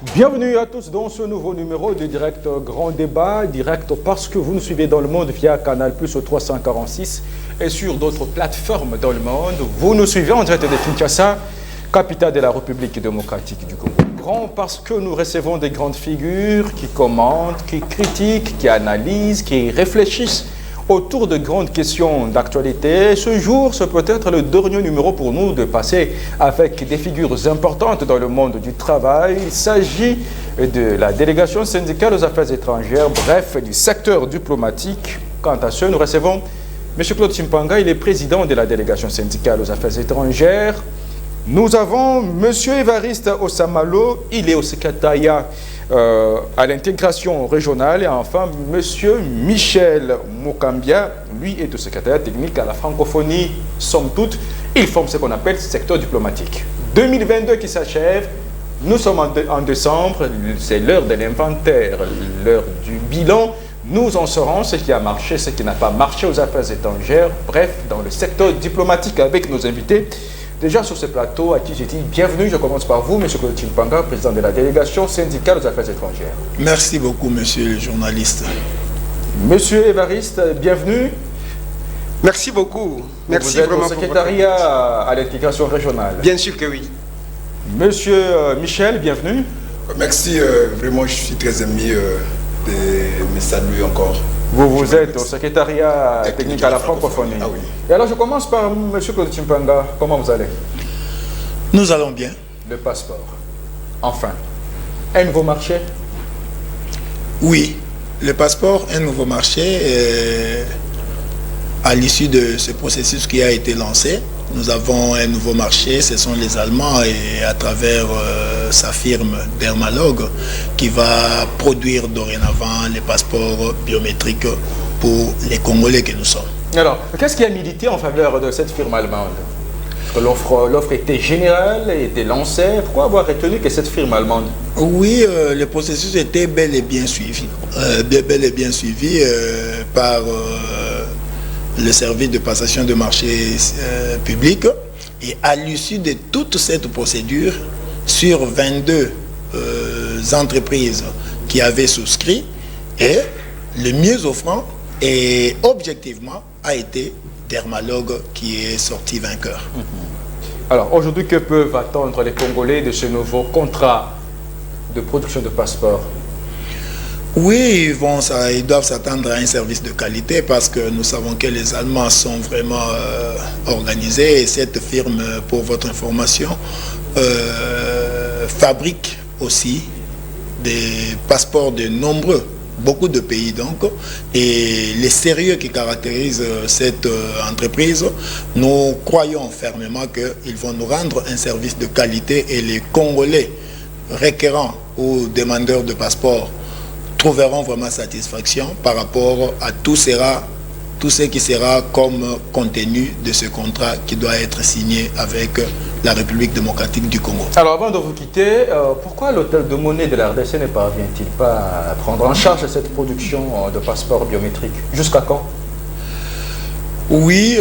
Bienvenue à tous dans ce nouveau numéro de Direct Grand Débat, direct parce que vous nous suivez dans le monde via Canal Plus au 346 et sur d'autres plateformes dans le monde. Vous nous suivez en direct de Kinshasa, capitale de la République démocratique du Congo. Grand parce que nous recevons des grandes figures qui commentent, qui critiquent, qui analysent, qui réfléchissent autour de grandes questions d'actualité. Ce jour, c'est peut-être le dernier numéro pour nous de passer avec des figures importantes dans le monde du travail. Il s'agit de la délégation syndicale aux affaires étrangères, bref, du secteur diplomatique. Quant à ce, nous recevons M. Claude Chimpanga, il est président de la délégation syndicale aux affaires étrangères. Nous avons M. Évariste Osamalo, il est au secrétariat à l'intégration régionale. Et enfin, M. Michel Mokambia, lui est au secrétariat technique à la francophonie. Somme toute, il forme ce qu'on appelle le secteur diplomatique. 2022 qui s'achève, nous sommes en décembre, c'est l'heure de l'inventaire, l'heure du bilan. Nous en saurons ce qui a marché, ce qui n'a pas marché aux affaires étrangères, bref, dans le secteur diplomatique avec nos invités. Déjà sur ce plateau, à qui j'ai dit bienvenue, je commence par vous, M. Claude Chimpanga, président de la délégation syndicale aux affaires étrangères. Merci beaucoup, monsieur le journaliste. Monsieur Évariste, bienvenue. Merci beaucoup. Merci vous êtes vraiment au secrétariat à l'intégration régionale. Bien sûr que oui. Monsieur Michel, bienvenue. Merci, vraiment, je suis très ému de me saluer encore. Vous êtes au secrétariat technique à la francophonie. Ah oui. Et alors je commence par M. Claude Chimpanga. Comment vous allez? Nous allons bien. Le passeport. Enfin, un nouveau marché? Oui, le passeport, un nouveau marché. À l'issue de ce processus qui a été lancé, nous avons un nouveau marché, ce sont les Allemands et à travers sa firme Dermalog qui va produire dorénavant les passeports biométriques pour les Congolais que nous sommes. Alors, qu'est-ce qui a milité en faveur de cette firme allemande? L'offre était générale, était lancée. Pourquoi avoir retenu que cette firme allemande? Oui, le processus était bel et bien suivi. Par le service de passation de marché public. Et à l'issue de toute cette procédure, sur 22 entreprises qui avaient souscrit, et le mieux offrant et objectivement a été Dermalog qui est sorti vainqueur. Alors aujourd'hui, que peuvent attendre les Congolais de ce nouveau contrat de production de passeports? Oui, ils doivent s'attendre à un service de qualité parce que nous savons que les Allemands sont vraiment organisés et cette firme, pour votre information, fabrique aussi des passeports de beaucoup de pays donc, et les sérieux qui caractérisent cette entreprise, nous croyons fermement qu'ils vont nous rendre un service de qualité et les Congolais requérants ou demandeurs de passeports trouveront vraiment satisfaction par rapport à tout ce qui sera comme contenu de ce contrat qui doit être signé avec la République démocratique du Congo. Alors avant de vous quitter, pourquoi l'hôtel de monnaie de la RDC ne parvient-il pas à prendre en charge cette production de passeports biométriques? Jusqu'à quand? Oui,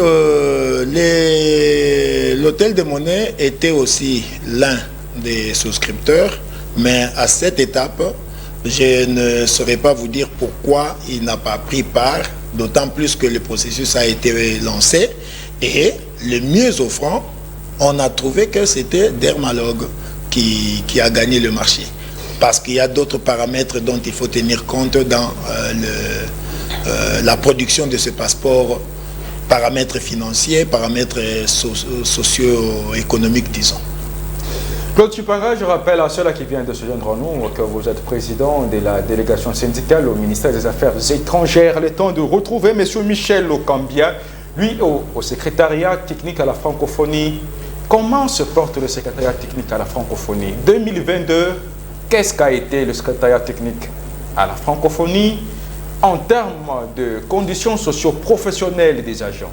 l'hôtel de monnaie était aussi l'un des souscripteurs, mais à cette étape, je ne saurais pas vous dire pourquoi il n'a pas pris part, d'autant plus que le processus a été lancé. Et le mieux offrant, on a trouvé que c'était Dermalog qui a gagné le marché. Parce qu'il y a d'autres paramètres dont il faut tenir compte dans la production de ce passeport, paramètres financiers, paramètres socio-économiques, disons. Claude Chimpanga, je rappelle à ceux-là qui viennent de se joindre à nous que vous êtes président de la délégation syndicale au ministère des Affaires étrangères. Le temps de retrouver M. Michel Mokambia, lui au secrétariat technique à la francophonie. Comment se porte le secrétariat technique à la francophonie? 2022, qu'est-ce qu'a été le secrétariat technique à la francophonie en termes de conditions socio-professionnelles des agents?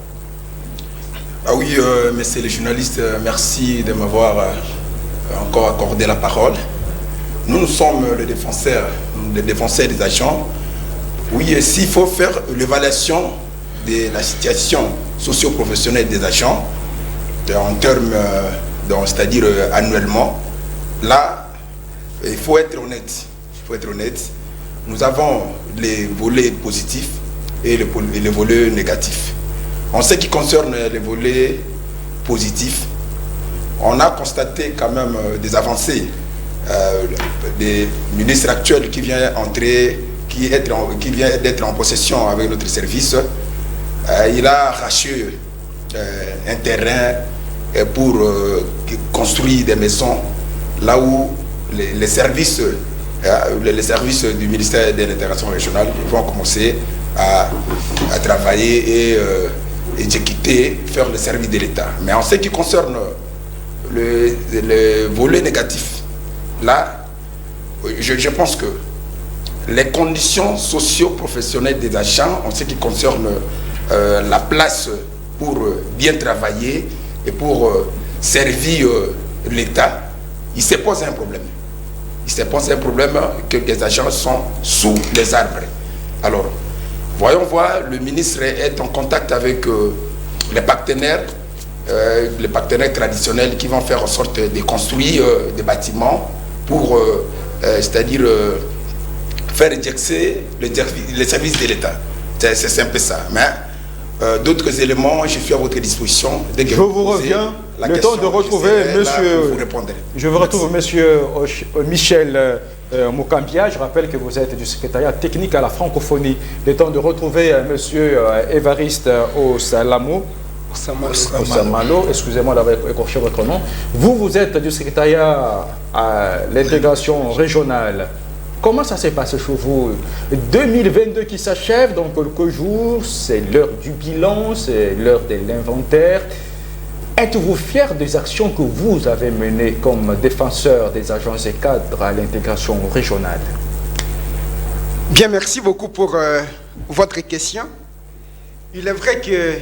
Ah oui, monsieur le journaliste, merci de m'avoir encore accordé la parole. Nous sommes les défenseurs des agents. Oui, s'il faut faire l'évaluation de la situation socio-professionnelle des agents, en termes, c'est-à-dire annuellement, là, il faut être honnête. Il faut être honnête. Nous avons les volets positifs et les volets négatifs. En ce qui concerne les volets positifs, on a constaté quand même des avancées. Des ministres actuels qui vient entrer, qui vient d'être en possession avec notre service. Il a arraché un terrain pour construire des maisons là où les services du ministère de l'intégration régionale vont commencer à travailler et exécuter, faire le service de l'État. Mais en ce qui concerne le volet négatif, là, je pense que les conditions socio-professionnelles des agents, en ce qui concerne la place pour bien travailler et pour servir l'État, il se pose un problème. Il se pose un problème que les agents sont sous les arbres. Alors, voyons voir, le ministre est en contact avec les partenaires traditionnels qui vont faire en sorte de construire des bâtiments pour, c'est-à-dire faire exercer les services de l'État. C'est un peu ça. Mais d'autres éléments, je suis à votre disposition. Dès que je vous reviens. Le temps de retrouver monsieur. Je vous retrouve monsieur Michel Mukambia. Je rappelle que vous êtes du secrétariat technique à la francophonie. Le temps de retrouver monsieur Évariste Osamalo, excusez-moi d'avoir écorché votre nom. Vous êtes du secrétariat à l'intégration régionale. Comment ça s'est passé chez vous? 2022 qui s'achève dans quelques jours, c'est l'heure du bilan, c'est l'heure de l'inventaire. Êtes-vous fier des actions que vous avez menées comme défenseur des agents et cadres à l'intégration régionale? Bien, merci beaucoup pour votre question. Il est vrai que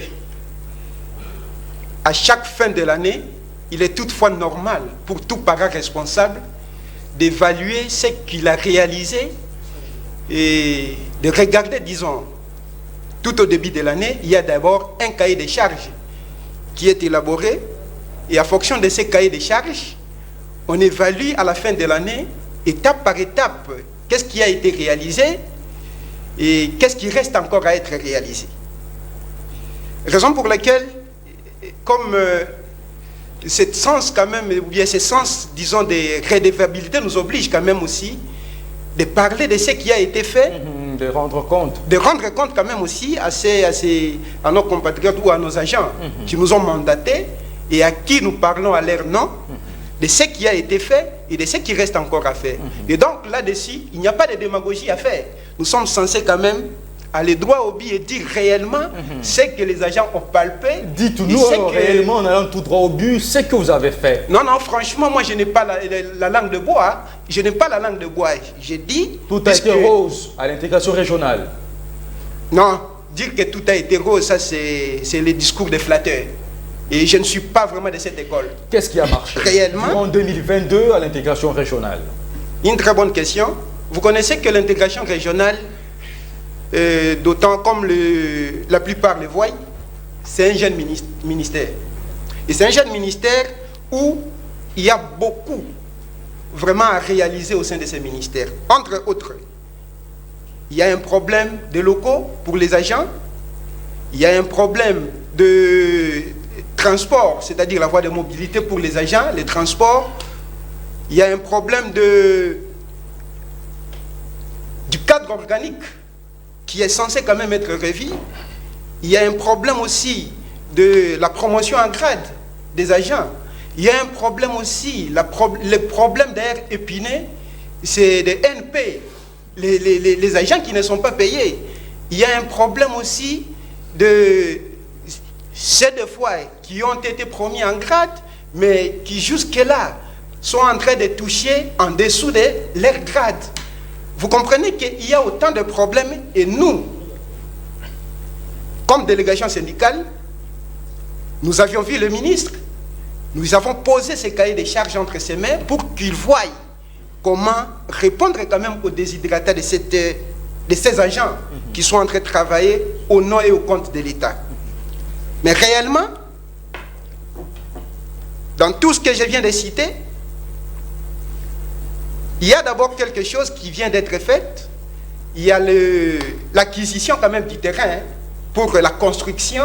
à chaque fin de l'année, il est toutefois normal pour tout parent responsable d'évaluer ce qu'il a réalisé et de regarder, disons, tout au début de l'année, il y a d'abord un cahier de charges qui est élaboré et en fonction de ce cahier de charges, on évalue à la fin de l'année, étape par étape, qu'est-ce qui a été réalisé et qu'est-ce qui reste encore à être réalisé. Raison pour laquelle, comme ce sens quand même, ou bien ce sens, disons, de redevabilité nous oblige quand même aussi de parler de ce qui a été fait. De rendre compte. De rendre compte quand même aussi à nos compatriotes ou à nos agents qui nous ont mandatés et à qui nous parlons à leur nom, de ce qui a été fait et de ce qui reste encore à faire. Et donc là-dessus, il n'y a pas de démagogie à faire. Nous sommes censés quand même aller droit au but et dire réellement ce que les agents ont palpé. Dites-nous réellement, en allant tout droit au but, ce que vous avez fait. Non, non, franchement, moi je n'ai pas la langue de bois. Je n'ai pas la langue de bois. J'ai dit... Tout a été rose à l'intégration régionale. Non, dire que tout a été rose, ça c'est le discours des flatteurs. Et je ne suis pas vraiment de cette école. Qu'est-ce qui a marché réellement en 2022 à l'intégration régionale? Une très bonne question. Vous connaissez que l'intégration régionale, d'autant comme la plupart le voient, c'est un jeune ministère. Et c'est un jeune ministère où il y a beaucoup vraiment à réaliser au sein de ces ministères. Entre autres, il y a un problème de locaux pour les agents, il y a un problème de transport, c'est-à-dire la voie de mobilité pour les agents, les transports, il y a un problème du cadre organique qui est censé quand même être revu. Il y a un problème aussi de la promotion en grade des agents. Il y a un problème aussi, le problème d'ailleurs épiné, c'est des NP, les agents qui ne sont pas payés. Il y a un problème aussi de chefs de foyer qui ont été promis en grade, mais qui jusque-là sont en train de toucher en dessous de leur grade. Vous comprenez qu'il y a autant de problèmes et nous, comme délégation syndicale, nous avions vu le ministre, nous avons posé ces cahiers de charges entre ses mains pour qu'il voie comment répondre quand même aux déshydratats de ces agents qui sont en train de travailler au nom et au compte de l'État. Mais réellement, dans tout ce que je viens de citer, Il y a d'abord quelque chose qui vient d'être fait. Il y a l'acquisition quand même du terrain pour la construction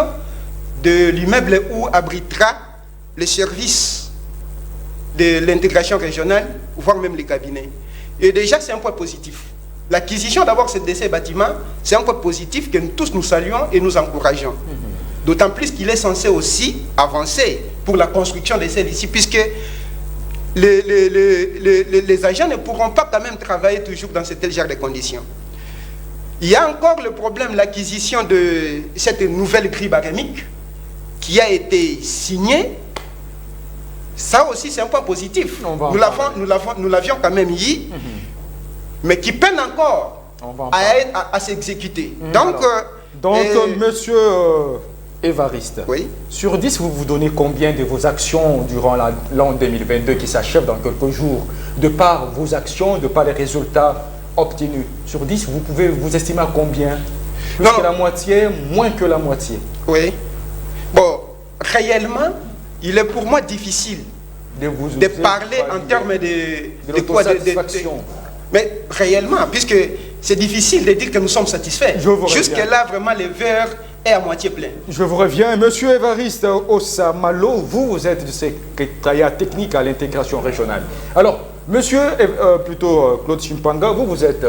de l'immeuble où abritera les services de l'intégration régionale, voire même les cabinets. Et déjà, c'est un point positif. L'acquisition d'abord de ces bâtiments, c'est un point positif que nous tous nous saluons et nous encourageons. D'autant plus qu'il est censé aussi avancer pour la construction de celles ici, puisque les agents ne pourront pas quand même travailler toujours dans ce tel genre de conditions. Il y a encore le problème, l'acquisition de cette nouvelle grille barémique qui a été signée. Ça aussi, c'est un point positif. Nous l'avions quand même eu, mais qui peine encore à s'exécuter. Donc, monsieur Évariste, oui. Sur 10, vous vous donnez combien de vos actions durant l'an 2022 qui s'achève dans quelques jours, de par vos actions, de par les résultats obtenus? Sur 10, vous pouvez vous estimer à combien? Plus que la moitié, moins que la moitié? Oui. Bon, réellement, il est pour moi difficile de parler en termes de quoi satisfaction. Mais réellement, puisque c'est difficile de dire que nous sommes satisfaits. Jusque-là, vraiment, le verre est à moitié plein. Je vous reviens. Monsieur Évariste Osamalo, vous êtes du secrétariat technique à l'intégration régionale. Alors, monsieur, Claude Chimpanga, vous êtes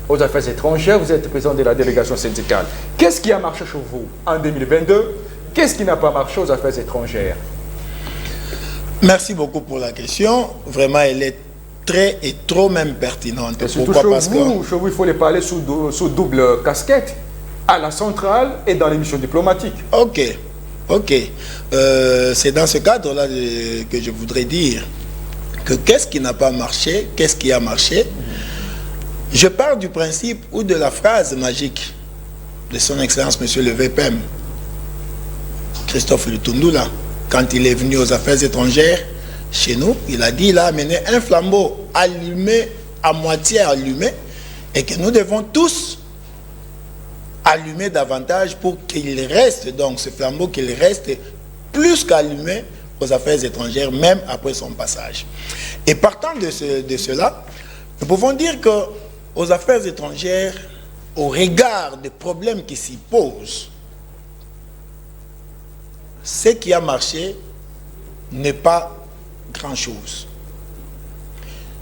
aux affaires étrangères, vous êtes président de la délégation syndicale. Qu'est-ce qui a marché chez vous en 2022? Qu'est-ce qui n'a pas marché aux affaires étrangères? Merci beaucoup pour la question. Vraiment, elle est très et trop même pertinente. Pourquoi? Parce que chez vous, il faut les parler sous double casquette, à la centrale et dans les missions diplomatiques. Ok. C'est dans ce cadre-là que je voudrais dire que qu'est-ce qui n'a pas marché, qu'est-ce qui a marché. Je pars du principe ou de la phrase magique de son Excellence Monsieur le VPM, Christophe Lutundula, quand il est venu aux affaires étrangères chez nous, il a dit, il a amené un flambeau allumé, à moitié allumé, et que nous devons tous allumer davantage pour qu'il reste, donc ce flambeau, qu'il reste plus qu'allumé aux affaires étrangères, même après son passage. Et partant de cela, nous pouvons dire qu'aux affaires étrangères, au regard des problèmes qui s'y posent, ce qui a marché n'est pas grand-chose.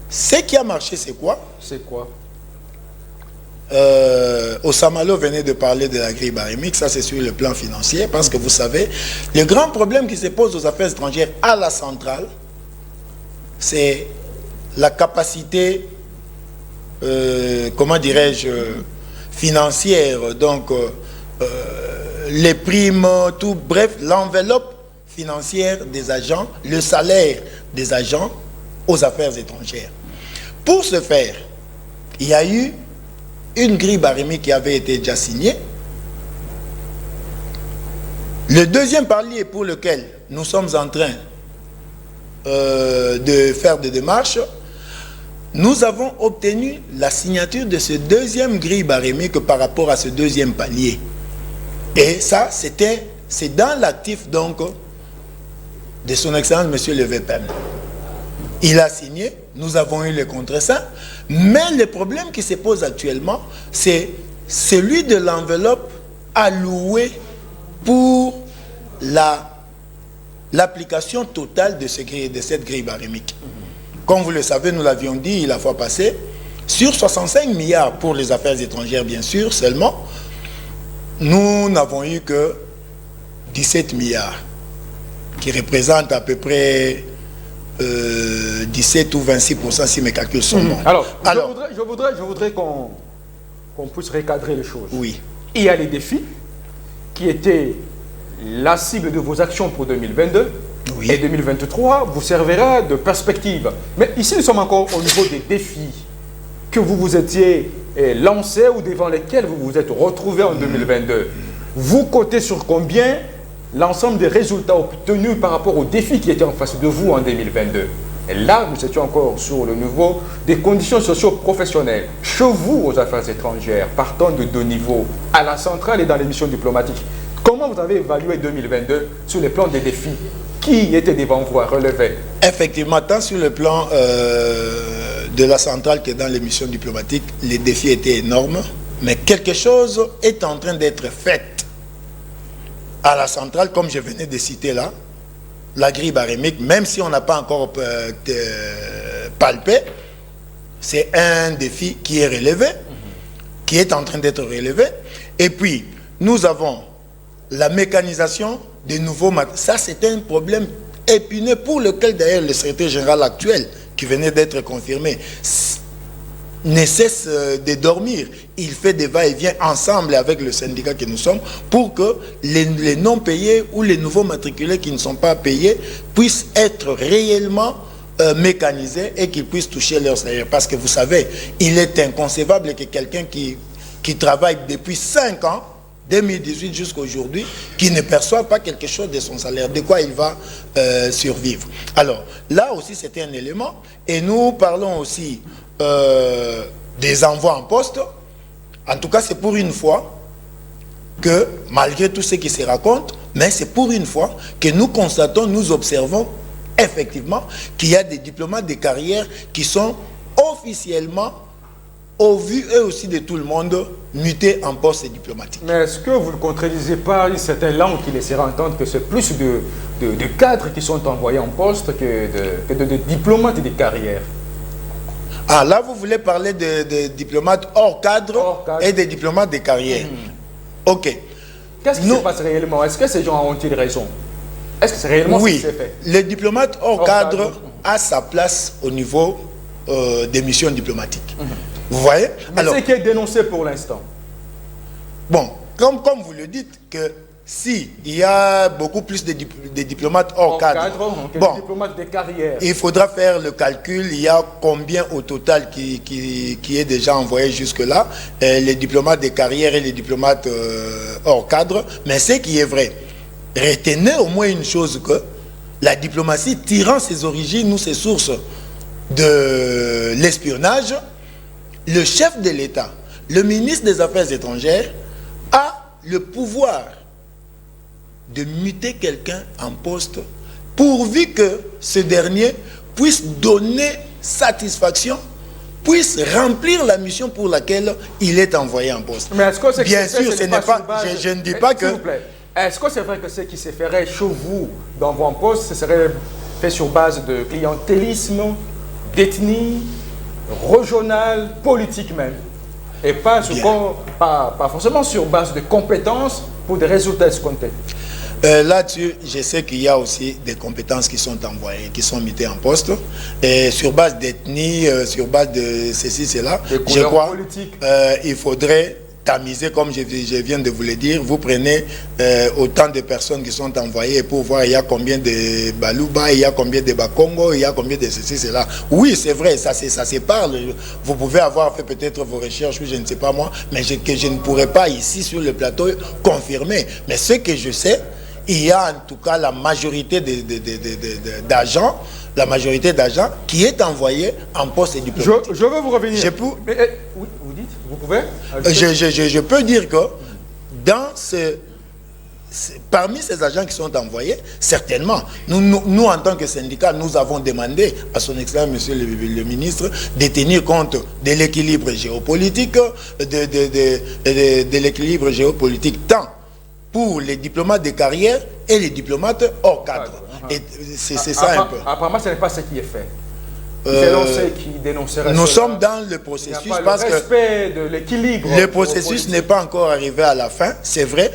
Ce qui a marché, c'est quoi? C'est quoi? Osamalo venait de parler de la grille barémique, ça c'est sur le plan financier, parce que vous savez, le grand problème qui se pose aux affaires étrangères à la centrale, c'est la capacité, comment dirais-je, financière, donc les primes, tout, bref, l'enveloppe financière des agents, le salaire des agents aux affaires étrangères. Pour ce faire, il y a eu une grille barémique qui avait été déjà signée. Le deuxième palier pour lequel nous sommes en train de faire des démarches, nous avons obtenu la signature de ce deuxième grille barémique par rapport à ce deuxième palier. Et ça, c'est dans l'actif donc de son Excellence Monsieur le VPM. Il a signé, nous avons eu le contreseing, mais le problème qui se pose actuellement, c'est celui de l'enveloppe allouée pour l'application totale de cette grille barémique. Comme vous le savez, nous l'avions dit la fois passée, sur 65 milliards pour les affaires étrangères, bien sûr, seulement, nous n'avons eu que 17 milliards, qui représentent à peu près 17 ou 26% si mes calculs sont bons. Alors, je voudrais qu'on puisse recadrer les choses. Oui. Il y a les défis qui étaient la cible de vos actions pour 2022. Oui. Et 2023 vous servira de perspective. Mais ici, nous sommes encore au niveau des défis que vous vous étiez lancés ou devant lesquels vous vous êtes retrouvés en 2022. Vous comptez sur combien l'ensemble des résultats obtenus par rapport aux défis qui étaient en face de vous en 2022? Et là, nous étions encore sur le niveau des conditions socio-professionnelles. Chez vous, aux affaires étrangères, partant de deux niveaux, à la centrale et dans les missions diplomatiques, comment vous avez évalué 2022 sur les plans des défis qui étaient devant vous à relever? Effectivement, tant sur le plan de la centrale que dans les missions diplomatiques, les défis étaient énormes, mais quelque chose est en train d'être fait à la centrale, comme je venais de citer là, la grille barémique, même si on n'a pas encore palpé, c'est un défi qui est relevé, qui est en train d'être relevé. Et puis, nous avons la mécanisation des nouveaux matériaux. Ça, c'est un problème épineux pour lequel, d'ailleurs, le secrétaire général actuel, qui venait d'être confirmé, ne cesse de dormir. Il fait des va-et-vient ensemble avec le syndicat que nous sommes pour que les non-payés ou les nouveaux matriculés qui ne sont pas payés puissent être réellement mécanisés et qu'ils puissent toucher leur salaire. Parce que vous savez, il est inconcevable que quelqu'un qui travaille depuis 5 ans, 2018 jusqu'à aujourd'hui, qui ne perçoit pas quelque chose de son salaire, de quoi il va survivre. Alors, là aussi, c'était un élément. Et nous parlons aussi des envois en poste. En tout cas, c'est pour une fois que, malgré tout ce qui se raconte, mais c'est pour une fois que nous constatons, nous observons effectivement qu'il y a des diplomates de carrière qui sont officiellement, au vu eux aussi de tout le monde, mutés en poste diplomatique. Mais est-ce que vous ne contredisez pas une certaine langue qui laissera entendre que c'est plus de cadres qui sont envoyés en poste que de diplomates de carrière? Ah, là, vous voulez parler de diplomates hors cadre et des diplomates de carrière. Ok. Qu'est-ce qui se passe réellement? Est-ce que ces gens ont-ils raison? Est-ce que c'est réellement ce qui s'est fait? Le diplomate hors cadre a sa place au niveau des missions diplomatiques. Vous voyez? Mais c'est qui est dénoncé pour l'instant. Bon, comme vous le dites, que si il y a beaucoup plus de diplomates hors cadre, bon, diplomates de carrière, il faudra faire le calcul. Il y a combien au total qui est déjà envoyé jusque-là, les diplomates de carrière et les diplomates hors cadre. Mais ce qui est vrai, retenez au moins une chose, que la diplomatie, tirant ses origines ou ses sources de l'espionnage, le chef de l'État, le ministre des Affaires étrangères, a le pouvoir de muter quelqu'un en poste pourvu que ce dernier puisse donner satisfaction, puisse remplir la mission pour laquelle il est envoyé en poste. Mais est-ce que c'est bien sûr, ce n'est pas, je ne dis pas que... S'il vous plaît, est-ce que c'est vrai que ce qui se ferait chez vous d'envoi en poste, ce serait fait sur base de clientélisme, d'ethnie, régional, politique même, et pas forcément sur base de compétences pour des résultats escomptés? Là-dessus, je sais qu'il y a aussi des compétences qui sont envoyées, qui sont mises en poste, et sur base d'ethnie, sur base de ceci, cela, je crois il faudrait tamiser, comme je viens de vous le dire. Vous prenez autant de personnes qui sont envoyées pour voir il y a combien de Balouba, il y a combien de Bakongo, il y a combien de ceci, cela. Oui, c'est vrai, ça se parle. Vous pouvez avoir fait peut-être vos recherches, ou je ne sais pas moi, mais que je ne pourrais pas ici sur le plateau confirmer. Mais ce que je sais, il y a en tout cas la majorité d'agents, qui est envoyée en poste diplomatique. Je veux vous revenir. Mais, oui, vous dites, vous pouvez je peux dire que dans parmi ces agents qui sont envoyés, certainement, nous en tant que syndicat, nous avons demandé à son excellence, monsieur le ministre, de tenir compte de l'équilibre géopolitique, de l'équilibre géopolitique tant pour les diplomates de carrière et les diplomates hors cadre. Et c'est ça un peu. Apparemment, ce n'est pas ce qui est fait. Selon ceux qui dénonceraient nous sommes dans le processus parce que respect de l'équilibre. Le processus n'est pas encore arrivé à la fin, c'est vrai.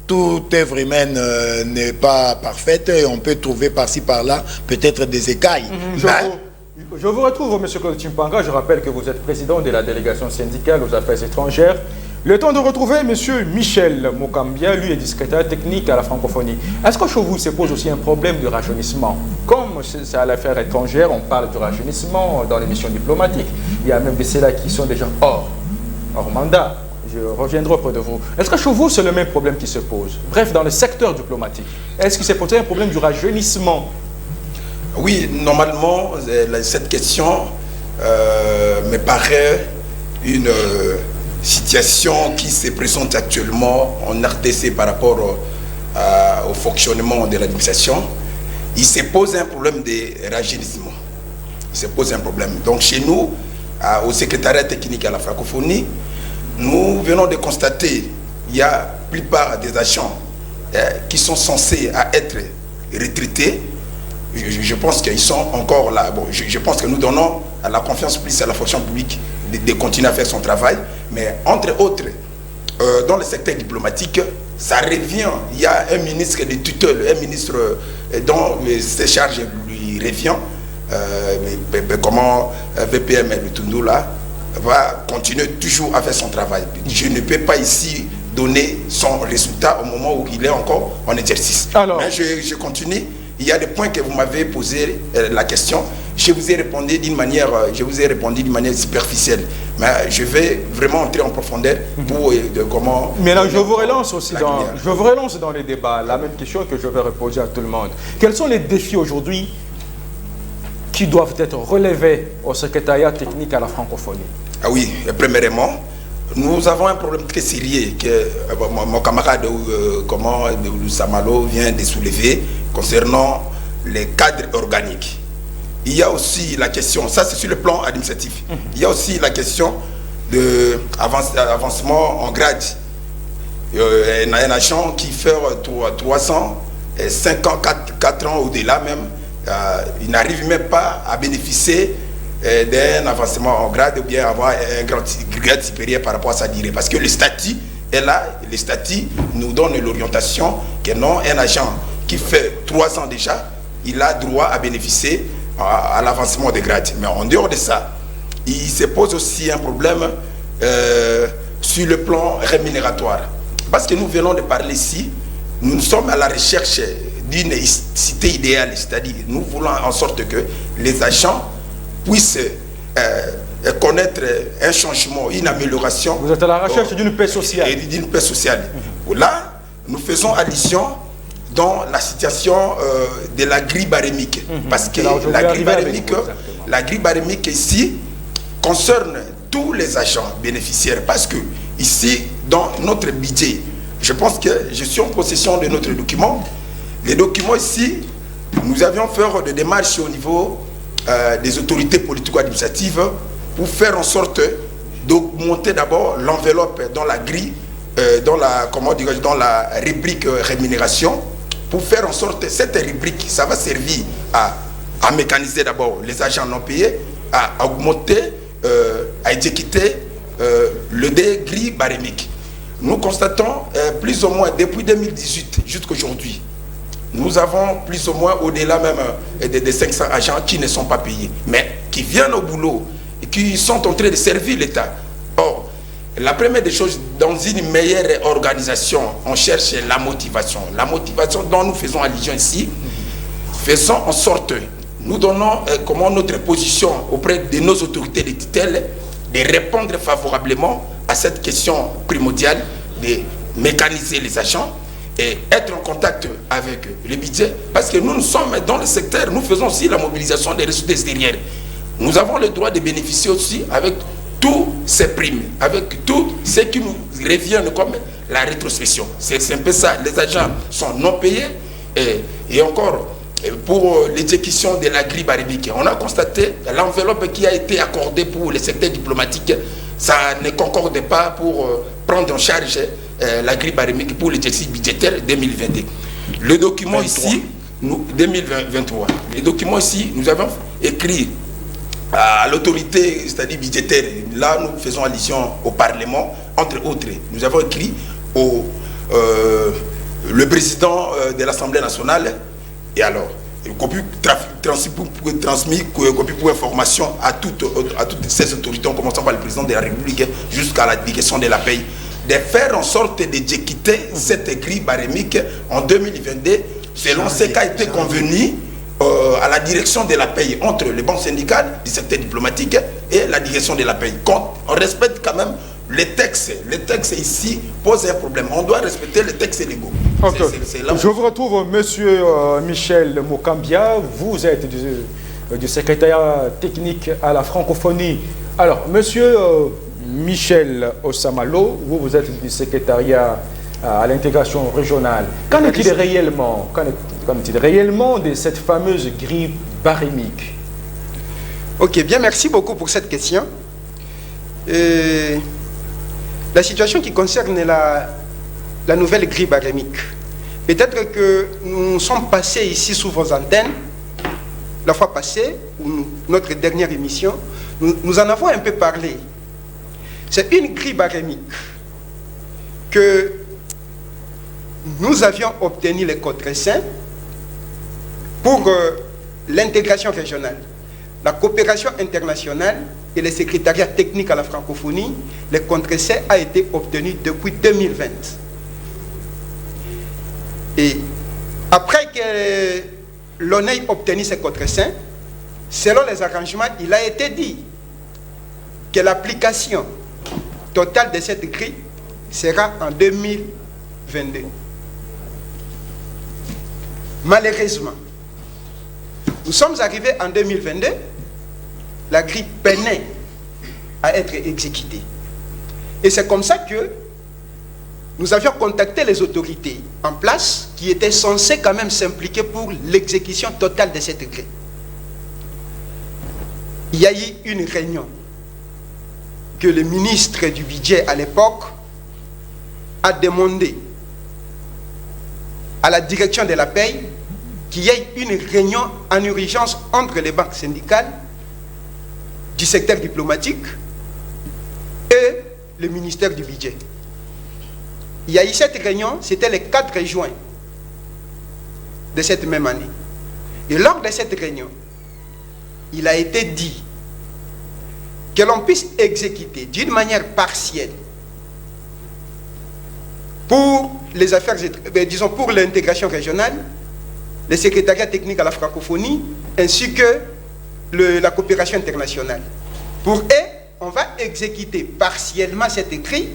Toute œuvre humaine n'est pas parfaite et on peut trouver par-ci par-là peut-être des écailles. Je vous retrouve, M. Chimpanga. Je rappelle que vous êtes président de la délégation syndicale aux affaires étrangères. Le temps de retrouver M. Michel Mokambia, lui est secrétaire technique à la francophonie. Est-ce que chez vous se pose aussi un problème de rajeunissement? Comme c'est à l'affaire étrangère, on parle du rajeunissement dans les missions diplomatiques. Il y a même des ceux-là qui sont déjà hors mandat. Je reviendrai auprès de vous. Est-ce que chez vous, c'est le même problème qui se pose? Bref, dans le secteur diplomatique, est-ce qu'il s'est posé un problème du rajeunissement? Oui, normalement, cette question me paraît une situation qui se présente actuellement en RDC par rapport au fonctionnement de l'administration. Il se pose un problème de rajeunissement. Il se pose un problème. Donc chez nous, au secrétariat technique à la francophonie, nous venons de constater qu'il y a la plupart des agents qui sont censés être retraités. Je pense qu'ils sont encore là. Bon, je pense que nous donnons la confiance plus à la fonction publique de continuer à faire son travail. Mais entre autres, dans le secteur diplomatique, ça revient. Il y a un ministre de tutelle, un ministre dont ses charges lui revient. Comment VPM Lutundu là va continuer toujours à faire son travail. Je ne peux pas ici donner son résultat au moment où il est encore en exercice. Alors, mais je continue. Il y a des points que vous m'avez posé la question. Je vous ai répondu d'une manière superficielle. Mais je vais vraiment entrer en profondeur pour comment. Mais là, je vous relance aussi dans les débats. La même question que je vais reposer à tout le monde. Quels sont les défis aujourd'hui qui doivent être relevés au secrétariat technique à la francophonie? Ah oui, premièrement, nous avons un problème très sérieux que mon camarade Samalo vient de soulever concernant les cadres organiques. Il y a aussi la question, ça c'est sur le plan administratif, il y a aussi la question de avancement en grade. Un agent qui fait 305 ans, 4 ans au-delà même, il n'arrive même pas à bénéficier d'un avancement en grade ou bien avoir un grade supérieur par rapport à sa durée. Parce que le statut est là, le statut nous donne l'orientation que non, un agent qui fait 3 ans déjà, il a droit à bénéficier à l'avancement de grade. Mais en dehors de ça, il se pose aussi un problème sur le plan rémunératoire. Parce que nous venons de parler ici, nous sommes à la recherche d'une cité idéale, c'est-à-dire nous voulons en sorte que les agents puissent connaître un changement, une amélioration. Vous êtes à la recherche d'une paix sociale. Et d'une paix sociale. Là, nous faisons allusion dans la situation de la grille barémique. Parce que la grille barémique ici concerne tous les agents bénéficiaires. Parce que ici, dans notre budget, je pense que je suis en possession de notre document. Les documents ici, nous avions fait des démarches au niveau des autorités politico-administratives pour faire en sorte d'augmenter d'abord l'enveloppe dans la grille, dans la rubrique rémunération, pour faire en sorte que cette rubrique, ça va servir à mécaniser d'abord les agents non payés, à augmenter, à exécuter le grille barémique. Nous constatons plus ou moins depuis 2018 jusqu'à aujourd'hui, nous avons plus ou moins au-delà même des 500 agents qui ne sont pas payés, mais qui viennent au boulot et qui sont en train de servir l'État. Or, la première des choses, dans une meilleure organisation, on cherche la motivation. La motivation dont nous faisons allusion ici, faisons en sorte, nous donnons comment notre position auprès de nos autorités de tutelle, de répondre favorablement à cette question primordiale de mécaniser les agents et être en contact avec le budget, parce que nous sommes dans le secteur, nous faisons aussi la mobilisation des ressources extérieures. Nous avons le droit de bénéficier aussi avec tous ces primes, avec tout ce qui nous revient comme la rétrospection. C'est un peu ça, les agents sont non payés et encore pour l'exécution de la grille barémique. On a constaté l'enveloppe qui a été accordée pour le secteur diplomatique, ça ne concorde pas pour prendre en charge la grille barémique pour l'exercice budgétaire 2022. Le document 23. Ici, 2023, le document ici, nous avons écrit à l'autorité, c'est-à-dire budgétaire, là nous faisons allusion au Parlement, entre autres, nous avons écrit le président de l'Assemblée nationale, et alors, copie transmis copie pour information à toutes ces autorités, en commençant par le président de la République jusqu'à la direction de la paix, de faire en sorte d'exécuter cette grille barémique en 2022 selon ce qui a été convenu à la direction de la paix entre les banques syndicales du secteur diplomatique et la direction de la paix. On respecte quand même les textes. Les textes ici posent un problème. On doit respecter les textes légaux. Okay. Je vous retrouve, monsieur Michel Mokambia. Vous êtes du secrétariat technique à la francophonie. Alors, monsieur Michel Osamalo, vous êtes du secrétariat à l'intégration régionale. Qu'en est-il réellement de cette fameuse grille barémique? Ok, bien, merci beaucoup pour cette question. la situation qui concerne la nouvelle grille barémique. Peut-être que nous sommes passés ici sous vos antennes, la fois passée, ou notre dernière émission, nous en avons un peu parlé. C'est une grille barémique que nous avions obtenu les contreseins pour l'intégration régionale, la coopération internationale et le secrétariat technique à la francophonie. Le contreseing a été obtenu depuis 2020. Et après que l'on ait obtenu ces contreseins, selon les arrangements, il a été dit que l'application totale de cette grille sera en 2022. Malheureusement, nous sommes arrivés en 2022, la grille peinait à être exécutée. Et c'est comme ça que nous avions contacté les autorités en place qui étaient censées quand même s'impliquer pour l'exécution totale de cette grille. Il y a eu une réunion que le ministre du budget à l'époque a demandé à la direction de la paie qu'il y ait une réunion en urgence entre les banques syndicales du secteur diplomatique et le ministère du budget. Il y a eu cette réunion, c'était le 4 juin de cette même année. Et lors de cette réunion, il a été dit que l'on puisse exécuter d'une manière partielle pour les affaires, disons pour l'intégration régionale, le secrétariat technique à la francophonie, ainsi que la coopération internationale. Pour eux, on va exécuter partiellement cet écrit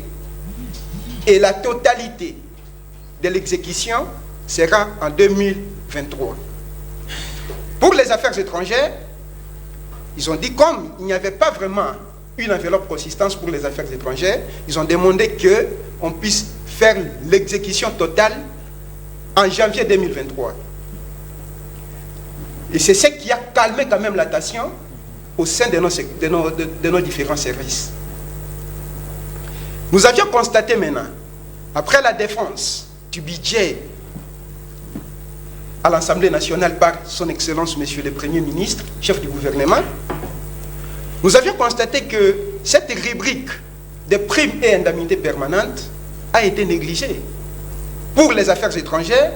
et la totalité de l'exécution sera en 2023. Pour les affaires étrangères, ils ont dit, comme il n'y avait pas vraiment une enveloppe consistance pour les affaires étrangères, ils ont demandé qu'on puisse faire l'exécution totale en janvier 2023. Et c'est ce qui a calmé quand même la tension au sein de nos différents services. Nous avions constaté maintenant, après la défense du budget à l'Assemblée nationale par son Excellence Monsieur le Premier ministre, chef du gouvernement, nous avions constaté que cette rubrique des primes et indemnités permanentes a été négligée pour les affaires étrangères,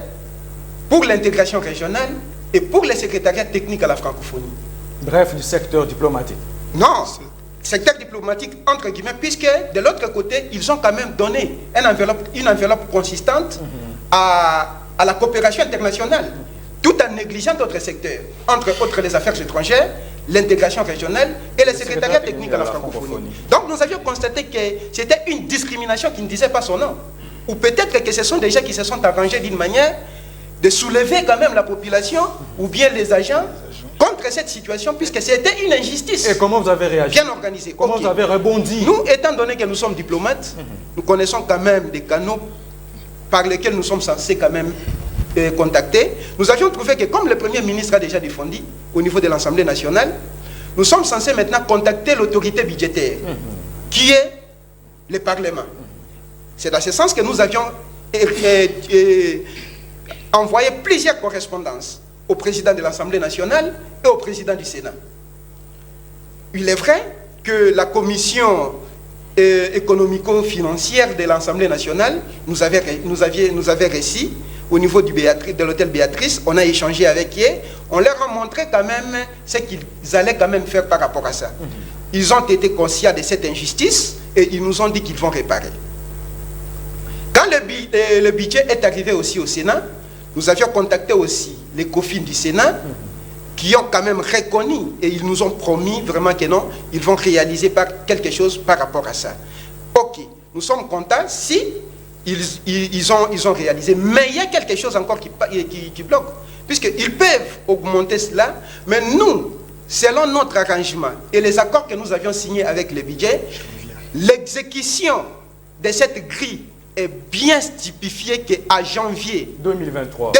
pour l'intégration régionale et pour les secrétariats techniques à la francophonie. Bref, du secteur diplomatique. Non, secteur diplomatique entre guillemets, puisque de l'autre côté, ils ont quand même donné une enveloppe consistante à la coopération internationale, tout en négligeant d'autres secteurs, entre autres les affaires étrangères, l'intégration régionale et le secrétariat technique à la francophonie. Donc nous avions constaté que c'était une discrimination qui ne disait pas son nom. Ou peut-être que ce sont des gens qui se sont arrangés d'une manière de soulever quand même la population ou bien les agents contre cette situation, puisque c'était une injustice. Et comment vous avez réagi? Bien organisé. Comment vous avez rebondi? Nous, étant donné que nous sommes diplomates, nous connaissons quand même des canaux par lesquels nous sommes censés quand même contacter. Nous avions trouvé que comme le Premier ministre a déjà défendu au niveau de l'Assemblée nationale, nous sommes censés maintenant contacter l'autorité budgétaire, qui est le Parlement. C'est dans ce sens que nous avions envoyé plusieurs correspondances au président de l'Assemblée nationale et au président du Sénat. Il est vrai que la commission économico-financière de l'Assemblée nationale nous avait reçu au niveau de l'hôtel Béatrice. On a échangé avec eux, on leur a montré quand même ce qu'ils allaient quand même faire par rapport à ça. Ils ont été conscients de cette injustice et ils nous ont dit qu'ils vont réparer. Quand le budget est arrivé aussi au Sénat, nous avions contacté aussi les COFIN du Sénat qui ont quand même reconnu et ils nous ont promis vraiment que non, ils vont réaliser quelque chose par rapport à ça. Ok, nous sommes contents si ils ont réalisé, mais il y a quelque chose encore qui bloque, puisqu'ils peuvent augmenter cela, mais nous, selon notre arrangement et les accords que nous avions signés avec le budget, l'exécution de cette grille est bien typifié qu'à janvier 2023,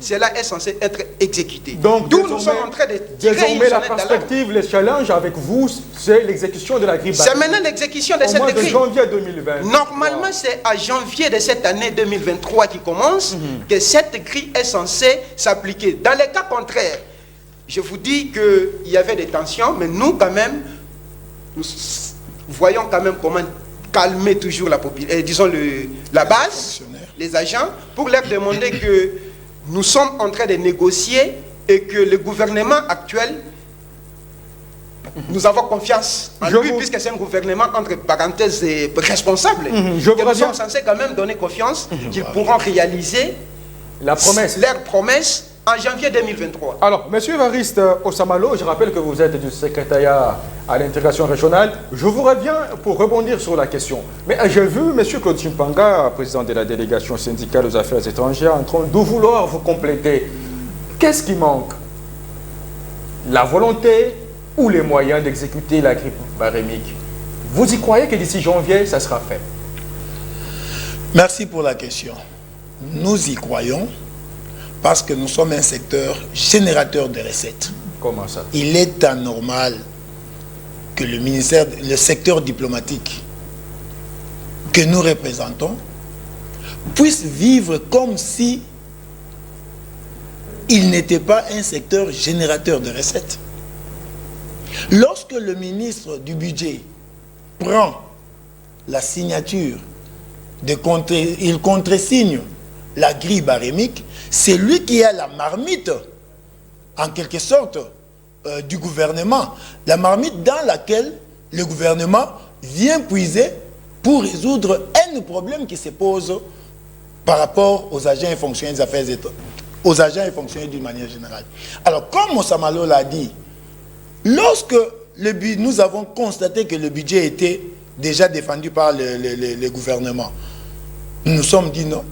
cela est censé être exécuté. Donc, d'où nous sommes en train de tirer désormais, une la sonnette d'alarme. perspective, les challenges avec vous, c'est l'exécution de la grille C'est maintenant l'exécution de au mois cette de grille. janvier 2020. Normalement, c'est à janvier de cette année 2023 qui commence que cette grille est censée s'appliquer. Dans les cas contraires, je vous dis qu'il y avait des tensions, mais nous, quand même, nous voyons quand même comment calmer toujours la population, disons la base, les agents, pour leur demander que nous sommes en train de négocier et que le gouvernement actuel, nous avons confiance en lui, puisque c'est un gouvernement entre parenthèses responsable. Nous sommes censés quand même donner confiance qu'ils pourront réaliser la promesse. Leur promesse en janvier 2023. Alors, M. Évariste Osamalo, je rappelle que vous êtes du secrétariat à l'intégration régionale. Je vous reviens pour rebondir sur la question. Mais j'ai vu M. Claude Chimpanga, président de la délégation syndicale aux affaires étrangères, en train de vouloir vous compléter. Qu'est-ce qui manque? La volonté ou les moyens d'exécuter la grille barémique? Vous y croyez que d'ici janvier, ça sera fait? Merci pour la question. Nous y croyons parce que nous sommes un secteur générateur de recettes. Comment ça? Il est anormal que le secteur diplomatique que nous représentons puisse vivre comme si il n'était pas un secteur générateur de recettes. Lorsque le ministre du budget prend la signature, il contresigne la grille barémique, c'est lui qui a la marmite, en quelque sorte, du gouvernement. La marmite dans laquelle le gouvernement vient puiser pour résoudre un problème qui se pose par rapport aux agents et fonctionnaires des affaires étrangères, aux agents et fonctionnaires d'une manière générale. Alors, comme Osamalo l'a dit, lorsque nous avons constaté que le budget était déjà défendu par le gouvernement, nous nous sommes dit non.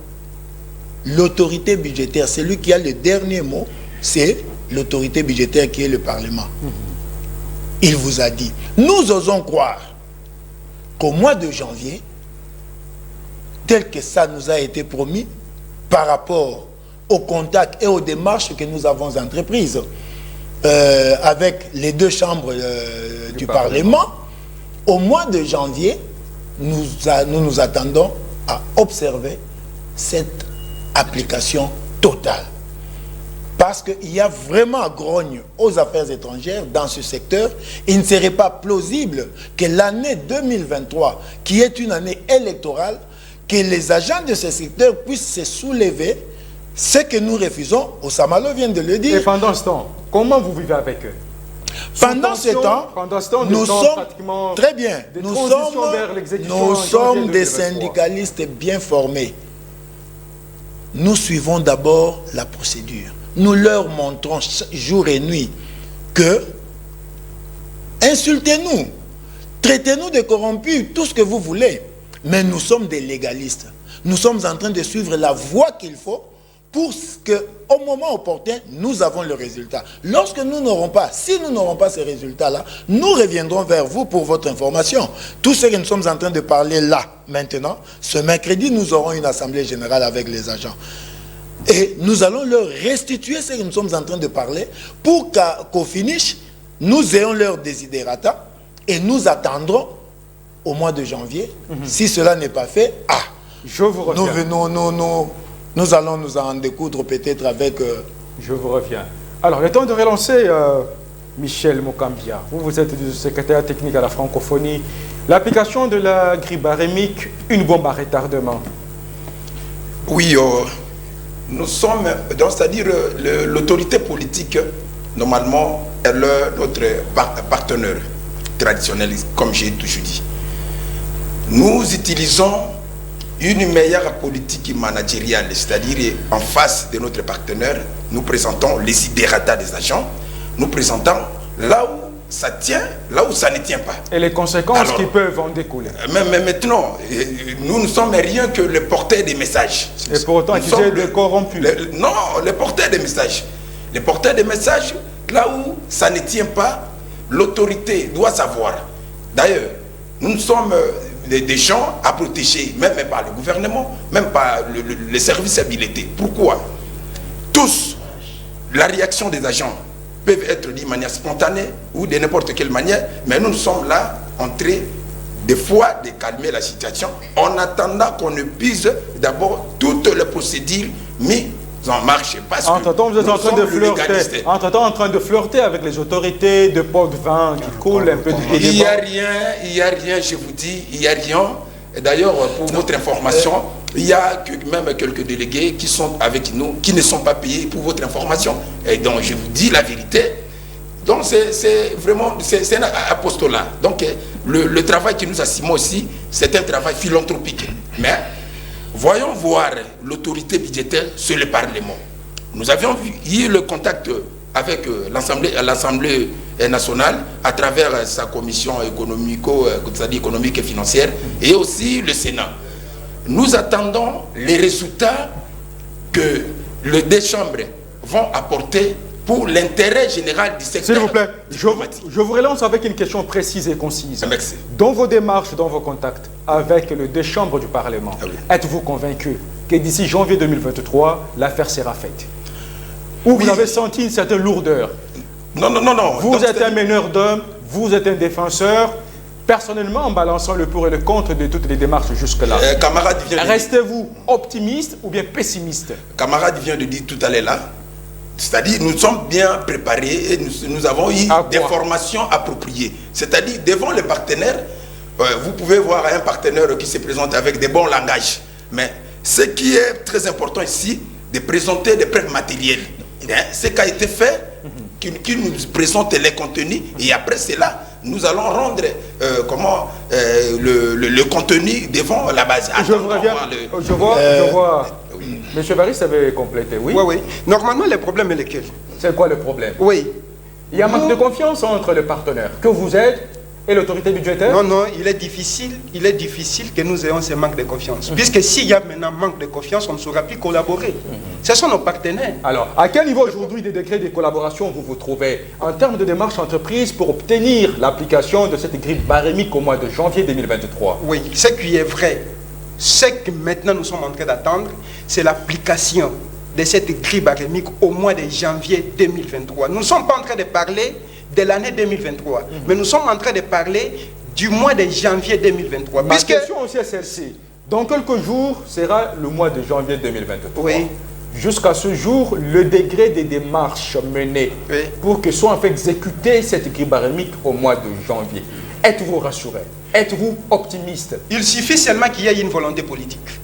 L'autorité budgétaire, celui qui a le dernier mot, c'est l'autorité budgétaire qui est le Parlement. Il vous a dit. Nous osons croire qu'au mois de janvier, tel que ça nous a été promis, par rapport aux contacts et aux démarches que nous avons entreprises avec les deux chambres du Parlement, au mois de janvier, nous nous attendons à observer cette application totale. Parce qu'il y a vraiment grogne aux affaires étrangères dans ce secteur. Il ne serait pas plausible que l'année 2023, qui est une année électorale, que les agents de ce secteur puissent se soulever. Ce que nous refusons, Osamalo vient de le dire. Et pendant ce temps, comment vous vivez avec eux? Pendant ce temps, nous sommes très bien. Nous sommes des syndicalistes bien formés. Nous suivons d'abord la procédure. Nous leur montrons jour et nuit que insultez-nous, traitez-nous de corrompus, tout ce que vous voulez. Mais nous sommes des légalistes. Nous sommes en train de suivre la voie qu'il faut pour qu'au moment opportun, nous avons le résultat. Lorsque nous n'aurons pas, si nous n'aurons pas ces résultats-là, nous reviendrons vers vous pour votre information. Tout ce que nous sommes en train de parler là, maintenant, ce mercredi, nous aurons une assemblée générale avec les agents. Et nous allons leur restituer ce que nous sommes en train de parler pour qu'au finish, nous ayons leur desiderata et nous attendrons au mois de janvier. Si cela n'est pas fait, je vous reviens. Nous allons nous en découdre peut-être avec... Je vous reviens. Alors, le temps de relancer Michel Mokambia. Vous êtes du secrétaire technique à la francophonie. L'application de la grille barémique, une bombe à retardement. Oui, nous sommes... C'est-à-dire l'autorité politique, normalement, est notre partenaire traditionnel, comme j'ai toujours dit. Nous utilisons une meilleure politique managériale, c'est-à-dire en face de notre partenaire, nous présentons les idératas des agents, nous présentons là où ça tient, là où ça ne tient pas. Et les conséquences qui peuvent en découler. Mais maintenant, nous ne sommes rien que les porteurs des messages. Et pour autant, ils sont des corrompus. Non, les porteurs des messages. Les porteurs des messages, là où ça ne tient pas, l'autorité doit savoir. D'ailleurs, nous sommes des gens à protéger, même par le gouvernement, même par les services habilités. Pourquoi? Tous, la réaction des agents peuvent être d'une manière spontanée ou de n'importe quelle manière, mais nous sommes là en train des fois de calmer la situation en attendant qu'on épuise d'abord toutes les procédures mises en marche. Entre-temps, vous êtes en train de flirter. Entre-temps, en train de flirter avec les autorités de pots de vin qui coulent un peu du il n'y a rien, je vous dis, il n'y a rien. D'ailleurs, pour votre information, il y a même quelques délégués qui sont avec nous, qui ne sont pas payés pour votre information. Et donc, je vous dis la vérité. Donc, c'est vraiment, c'est un apostolat. Donc, le travail que nous assumons aussi, c'est un travail philanthropique. Mais, voyons voir l'autorité budgétaire sur le Parlement. Nous avions eu le contact avec l'Assemblée nationale à travers sa commission économique et financière et aussi le Sénat. Nous attendons les résultats que les deux chambres vont apporter pour l'intérêt général du secteur. S'il vous plaît, je vous relance avec une question précise et concise. Merci. Dans vos démarches, dans vos contacts avec les deux chambres du Parlement, êtes-vous convaincu que d'ici janvier 2023, l'affaire sera faite? Ou vous avez senti une certaine lourdeur? Non. Vous êtes un meneur d'hommes, vous êtes un défenseur. Personnellement, en balançant le pour et le contre de toutes les démarches jusque-là, restez-vous optimiste ou bien pessimiste? Camarade vient de dire tout à l'heure là, c'est-à-dire nous sommes bien préparés et nous avons eu des formations appropriées. C'est-à-dire devant les partenaires, vous pouvez voir un partenaire qui se présente avec des bons langages. Mais ce qui est très important ici, de présenter des preuves matérielles. Ce qui a été fait, qui nous présente les contenus et après cela, nous allons rendre le contenu devant la base. Je vous reviens. Je vois. Monsieur Varis avait complété, oui? Oui. Normalement, le problème est lequel? C'est quoi le problème? Oui. Il y a un manque de confiance entre les partenaires que vous êtes et l'autorité budgétaire? Non, il est difficile que nous ayons ce manque de confiance. Puisque s'il y a maintenant manque de confiance, on ne saura plus collaborer. Ce sont nos partenaires. Alors, à quel niveau aujourd'hui des décrets de collaboration vous vous trouvez en termes de démarche entreprise pour obtenir l'application de cette grille barémique au mois de janvier 2023? Oui, ce qui est vrai, ce que maintenant nous sommes en train d'attendre, c'est l'application de cette grille barémique au mois de janvier 2023. Nous ne sommes pas en train de parler de l'année 2023, mais nous sommes en train de parler du mois de janvier 2023. Ma question aussi est celle-ci. Dans quelques jours sera le mois de janvier 2023. Oui. Jusqu'à ce jour, le degré des démarches menées pour que soit en fait exécutée cette grille barémique au mois de janvier, êtes-vous rassuré? Êtes-vous optimiste? Il suffit seulement qu'il y ait une volonté politique.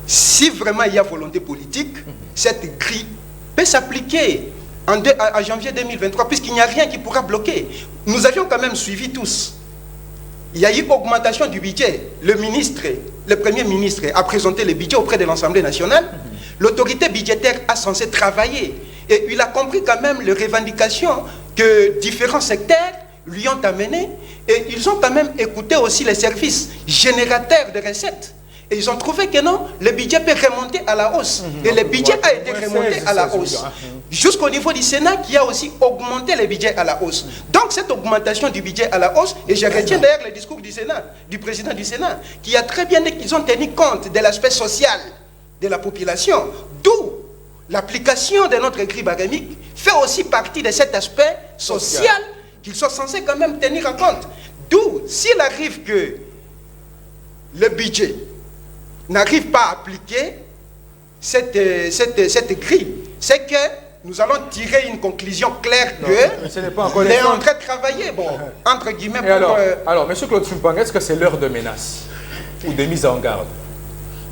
Si vraiment il y a volonté politique, cette grille peut s'appliquer à janvier 2023, puisqu'il n'y a rien qui pourra bloquer. Nous avions quand même suivi tous. Il y a eu augmentation du budget. Le Premier ministre a présenté le budget auprès de l'Assemblée nationale. L'autorité budgétaire a censé travailler. Et il a compris quand même les revendications que différents secteurs lui ont amenées. Et ils ont quand même écouté aussi les services générateurs de recettes. Et ils ont trouvé que non, le budget peut remonter à la hausse. Et le budget a été remonté à la hausse. Jusqu'au niveau du Sénat qui a aussi augmenté le budget à la hausse. Donc cette augmentation du budget à la hausse, et je retiens d'ailleurs le discours du Sénat, du président du Sénat, qui a très bien dit qu'ils ont tenu compte de l'aspect social de la population. D'où l'application de notre grille barémique fait aussi partie de cet aspect social qu'ils sont censés quand même tenir en compte. D'où, s'il arrive que le budget n'arrive pas à appliquer cette grille, c'est que nous allons tirer une conclusion claire que est en train de travailler, bon, entre guillemets. Alors, M. Claude Frimpong, est-ce que c'est l'heure de menace ou de mise en garde?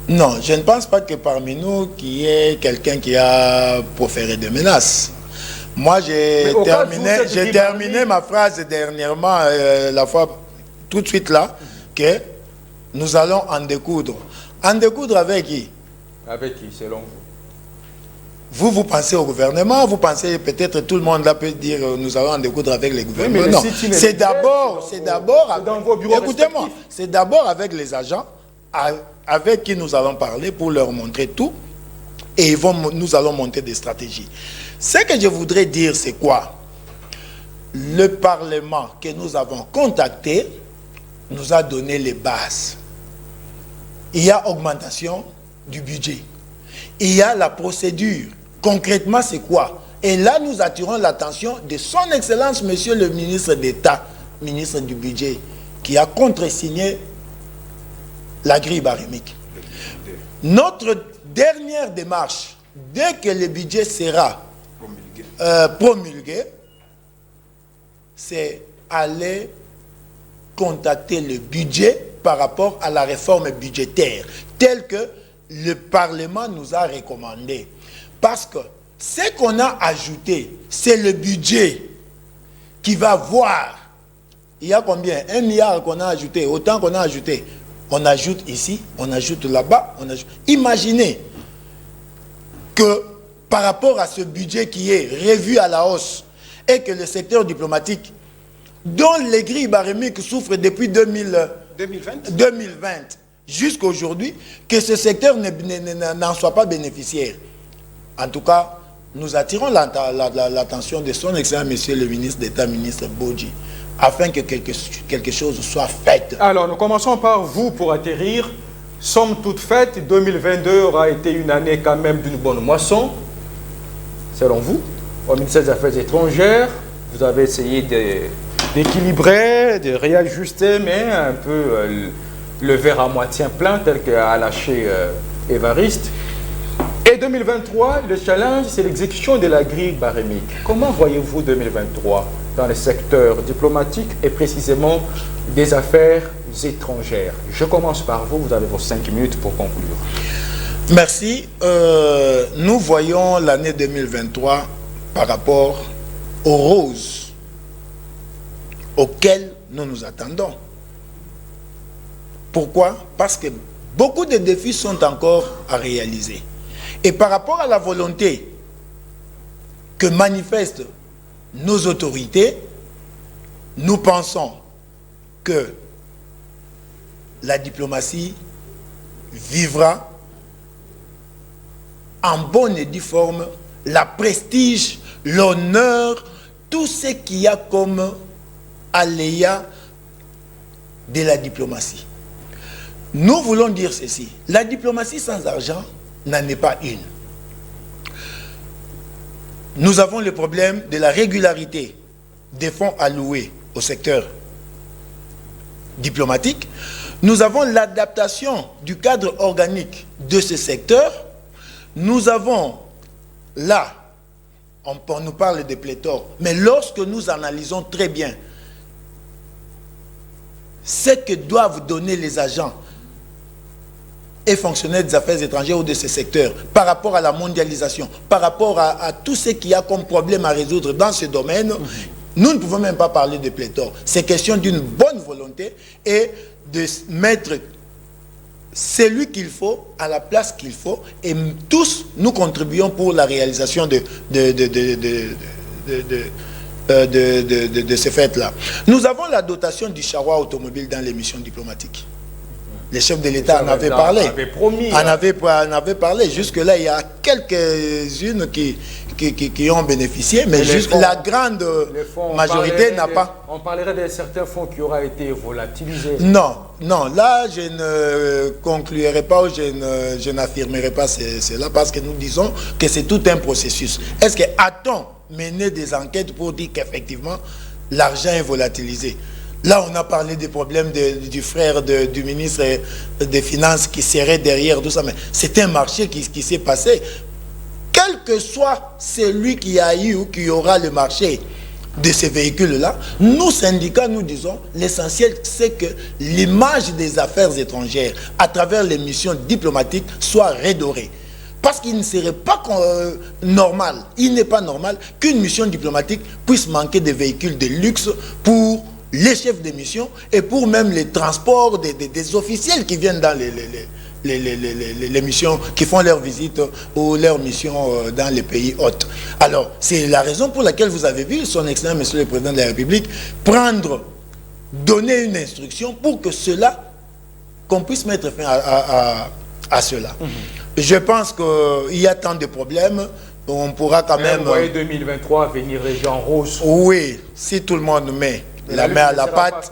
Non, je ne pense pas que parmi nous, qu'il y ait quelqu'un qui a proféré des menaces. Moi, j'ai terminé ma phrase dernièrement, la fois tout de suite là, que nous allons en découdre. En découdre avec qui? Avec qui, selon vous? Vous pensez au gouvernement, vous pensez peut-être tout le monde là peut dire nous allons en découdre avec les gouvernements. Non, c'est d'abord, écoutez-moi, c'est d'abord avec les agents avec qui nous allons parler pour leur montrer tout et nous allons monter des stratégies. Ce que je voudrais dire, c'est quoi? Le Parlement que nous avons contacté nous a donné les bases il y a augmentation du budget. Il y a la procédure. Concrètement, c'est quoi? Et là, nous attirons l'attention de son Excellence, Monsieur le ministre d'État, ministre du Budget, qui a contresigné la grille barémique. Notre dernière démarche, dès que le budget sera promulgué, c'est aller contacter le budget par rapport à la réforme budgétaire, telle que le Parlement nous a recommandé. Parce que ce qu'on a ajouté, c'est le budget qui va voir. Il y a combien? 1 milliard qu'on a ajouté, autant qu'on a ajouté. On ajoute ici, on ajoute là-bas, on ajoute. Imaginez que par rapport à ce budget qui est revu à la hausse et que le secteur diplomatique, dont les grilles barémiques souffrent depuis 2020 jusqu'à aujourd'hui, que ce secteur n'en soit pas bénéficiaire. En tout cas, nous attirons l'attention de son excellent monsieur le ministre d'État, ministre Bodji, afin que quelque chose soit fait. Alors, nous commençons par vous pour atterrir. Somme toute faite, 2022 aura été une année quand même d'une bonne moisson, selon vous. Au ministère des Affaires étrangères, vous avez essayé d'équilibrer, de réajuster, mais un peu le verre à moitié plein, tel qu'a lâché Évariste. Et 2023, le challenge, c'est l'exécution de la grille barémique. Comment voyez-vous 2023 dans le secteur diplomatique et précisément des affaires étrangères? Je commence par vous, vous avez vos 5 minutes pour conclure. Merci. Nous voyons l'année 2023 par rapport aux roses auxquelles nous nous attendons. Pourquoi? Parce que beaucoup de défis sont encore à réaliser. Et par rapport à la volonté que manifestent nos autorités, nous pensons que la diplomatie vivra en bonne et due forme la prestige, l'honneur, tout ce qu'il y a comme aléa de la diplomatie. Nous voulons dire ceci, la diplomatie sans argent n'en est pas une. Nous avons le problème de la régularité des fonds alloués au secteur diplomatique. Nous avons l'adaptation du cadre organique de ce secteur. Nous avons là, on nous parle de pléthore, mais lorsque nous analysons très bien ce que doivent donner les agents et fonctionnaires des affaires étrangères ou de ce secteur par rapport à la mondialisation, par rapport à tout ce qu'il y a comme problème à résoudre dans ce domaine, nous ne pouvons même pas parler de pléthore. C'est question d'une bonne volonté et de mettre celui qu'il faut à la place qu'il faut, et tous nous contribuons pour la réalisation de ce fait-là. Nous avons la dotation du charroi automobile dans les missions diplomatiques. Les chefs de l'État en avaient parlé. En avaient parlé. Jusque-là, il y a quelques-unes qui ont bénéficié, mais juste la grande majorité n'a pas. On parlerait de certains fonds qui auraient été volatilisés. Non, non, là, je ne conclurai pas ou je n'affirmerai pas cela parce que nous disons que c'est tout un processus. Est-ce que a-t-on mené des enquêtes pour dire qu'effectivement, l'argent est volatilisé? Là, on a parlé des problèmes du frère du ministre des Finances qui serait derrière tout ça. Mais c'est un marché qui s'est passé. Quel que soit celui qui a eu ou qui aura le marché de ces véhicules-là, nous, syndicats, nous disons, l'essentiel, c'est que l'image des affaires étrangères, à travers les missions diplomatiques, soit redorée. Parce qu'il ne serait pas normal, il n'est pas normal qu'une mission diplomatique puisse manquer de véhicules de luxe pour les chefs de mission et pour même les transports des officiels qui viennent dans les missions, qui font leur visite ou leur mission dans les pays hôtes. Alors, c'est la raison pour laquelle vous avez vu son excellent monsieur le président de la République donner une instruction pour que cela, qu'on puisse mettre fin à cela. Je pense qu'il y a tant de problèmes, on pourra quand même... Vous voyez 2023 venir région rose. Oui, si tout le monde met la main à la pâte,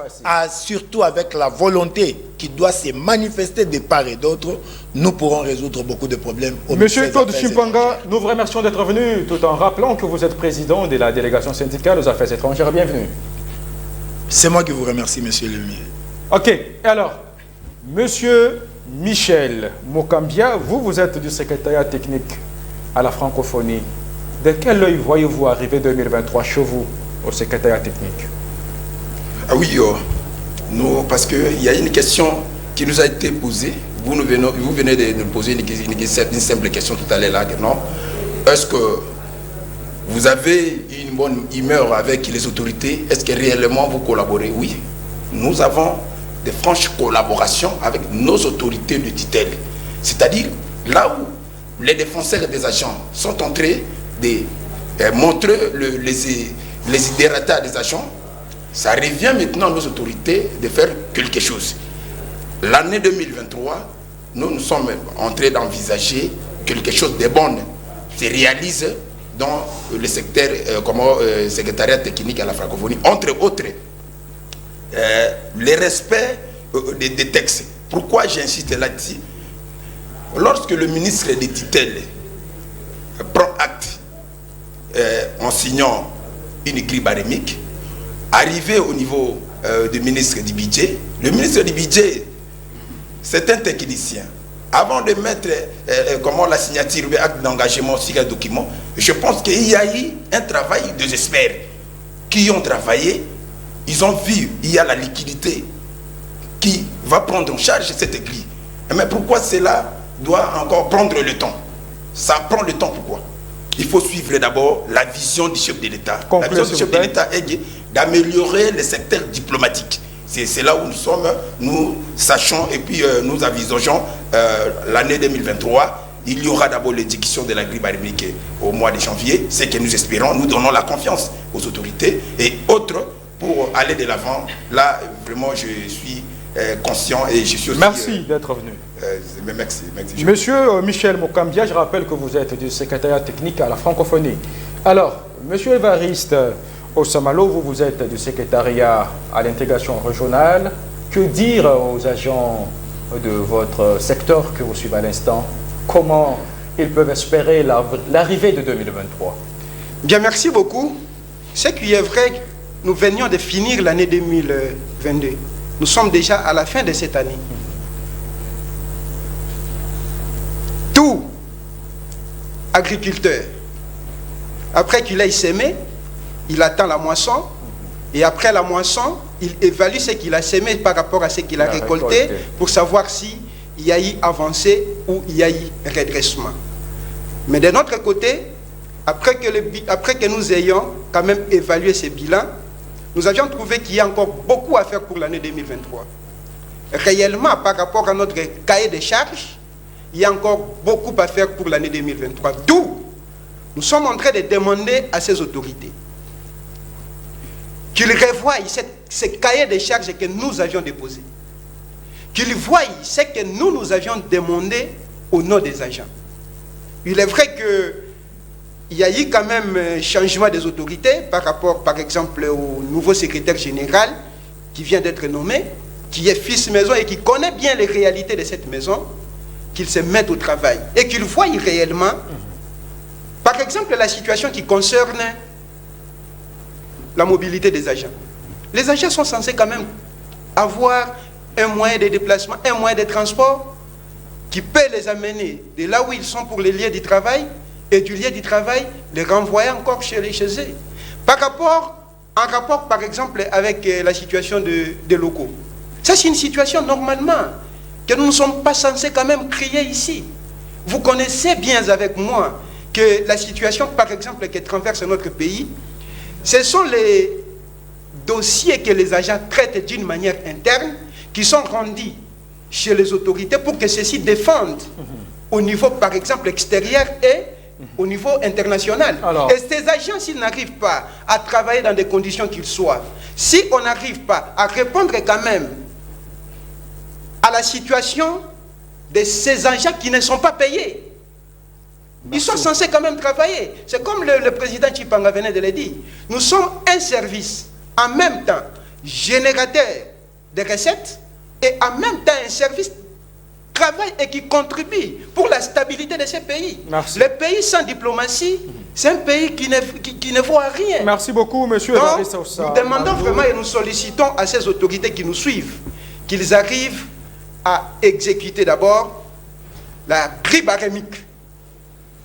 surtout avec la volonté qui doit se manifester de part et d'autre, nous pourrons résoudre beaucoup de problèmes. Monsieur Claude Chimpanga, nous vous remercions d'être venu, tout en rappelant que vous êtes président de la délégation syndicale aux affaires étrangères. Bienvenue. C'est moi qui vous remercie, monsieur le ministre. Ok, et alors, monsieur Michel Mokambia, vous êtes du secrétariat technique à la francophonie. De quel œil voyez-vous arriver 2023 chez vous au secrétariat technique? Ah oui, nous, parce qu'il y a une question qui nous a été posée. Vous venez de nous poser une simple question tout à l'heure là, non? Est-ce que vous avez une bonne humeur avec les autorités? Est-ce que réellement vous collaborez? Oui, nous avons de franches collaborations avec nos autorités de tutelle. C'est-à-dire, là où les défenseurs des agents sont en train de montrer les idératas des agents, ça revient maintenant à nos autorités de faire quelque chose. L'année 2023, nous sommes en train d'envisager quelque chose de bon se réalise dans le secteur secrétariat technique à la francophonie, entre autres le respect des textes. Pourquoi j'insiste là-dessus? Lorsque le ministre des tutelles prend acte en signant une grille barémique, arrivé au niveau du ministre du budget, le ministre du budget, c'est un technicien. Avant de mettre la signature de acte d'engagement sur un document, je pense qu'il y a eu un travail des experts qui ont travaillé. Ils ont vu, il y a la liquidité qui va prendre en charge cette grille. Mais pourquoi cela doit encore prendre le temps? Ça prend le temps, pourquoi? Il faut suivre d'abord la vision du chef de l'État. La vision du chef de l'État est d'améliorer le secteur diplomatique. C'est là où nous sommes, nous sachons et puis nous avisons l'année 2023. Il y aura d'abord l'exécution de la grille barémique au mois de janvier. C'est que nous espérons, nous donnons la confiance aux autorités et autres pour aller de l'avant. Là, vraiment, je suis conscient et je suis aussi... Merci d'être venu. Merci. Monsieur Michel Mokambia, je rappelle que vous êtes du secrétariat technique à la francophonie. Alors, monsieur Évariste Osamalo, vous êtes du secrétariat à l'intégration régionale. Que dire aux agents de votre secteur que vous suivez à l'instant? Comment ils peuvent espérer l'arrivée de 2023? Bien, merci beaucoup. Ce qui est vrai, nous venions de finir l'année 2022. Nous sommes déjà à la fin de cette année. Tout agriculteur, après qu'il ait semé, il attend la moisson, et après la moisson, il évalue ce qu'il a semé par rapport à ce qu'il a récolté pour savoir s'il y a eu avancée ou il y a eu redressement. Mais de notre côté, après que nous ayons quand même évalué ces bilans, nous avions trouvé qu'il y a encore beaucoup à faire pour l'année 2023. Réellement, par rapport à notre cahier de charges, il y a encore beaucoup à faire pour l'année 2023. D'où nous sommes en train de demander à ces autorités qu'ils revoient ce cahier de charges que nous avions déposé. Qu'ils voient ce que nous avions demandé au nom des agents. Il est vrai qu'il y a eu quand même un changement des autorités par rapport, par exemple, au nouveau secrétaire général qui vient d'être nommé, qui est fils maison et qui connaît bien les réalités de cette maison, qu'il se mette au travail et qu'il voie réellement, par exemple, la situation qui concerne la mobilité des agents. Les agents sont censés quand même avoir un moyen de déplacement, un moyen de transport qui peut les amener de là où ils sont pour les lieux du travail et du lieu du travail, les renvoyer encore chez eux. En rapport, par exemple, avec la situation des locaux. Ça, c'est une situation, normalement, que nous ne sommes pas censés quand même crier ici. Vous connaissez bien avec moi que la situation, par exemple, qui traverse notre pays, ce sont les dossiers que les agents traitent d'une manière interne, qui sont rendus chez les autorités pour que ceux-ci défendent au niveau, par exemple, extérieur et au niveau international. Alors, et ces agents, s'ils n'arrivent pas à travailler dans des conditions qu'ils soient, si on n'arrive pas à répondre quand même à la situation de ces agents qui ne sont pas payés, ils sont censés quand même travailler. C'est comme le président Chipanga venait de le dire. Nous sommes un service. En même temps, générateur de recettes et en même temps un service travaille et qui contribue pour la stabilité de ces pays. Merci. Le pays sans diplomatie, c'est un pays qui ne vaut à rien. Merci beaucoup, monsieur Donc, Évariste Ossa. nous demandons vraiment et nous sollicitons à ces autorités qui nous suivent qu'ils arrivent à exécuter d'abord la grille barémique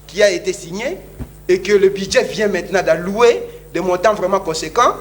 qui a été signée et que le budget vient maintenant d'allouer des montants vraiment conséquents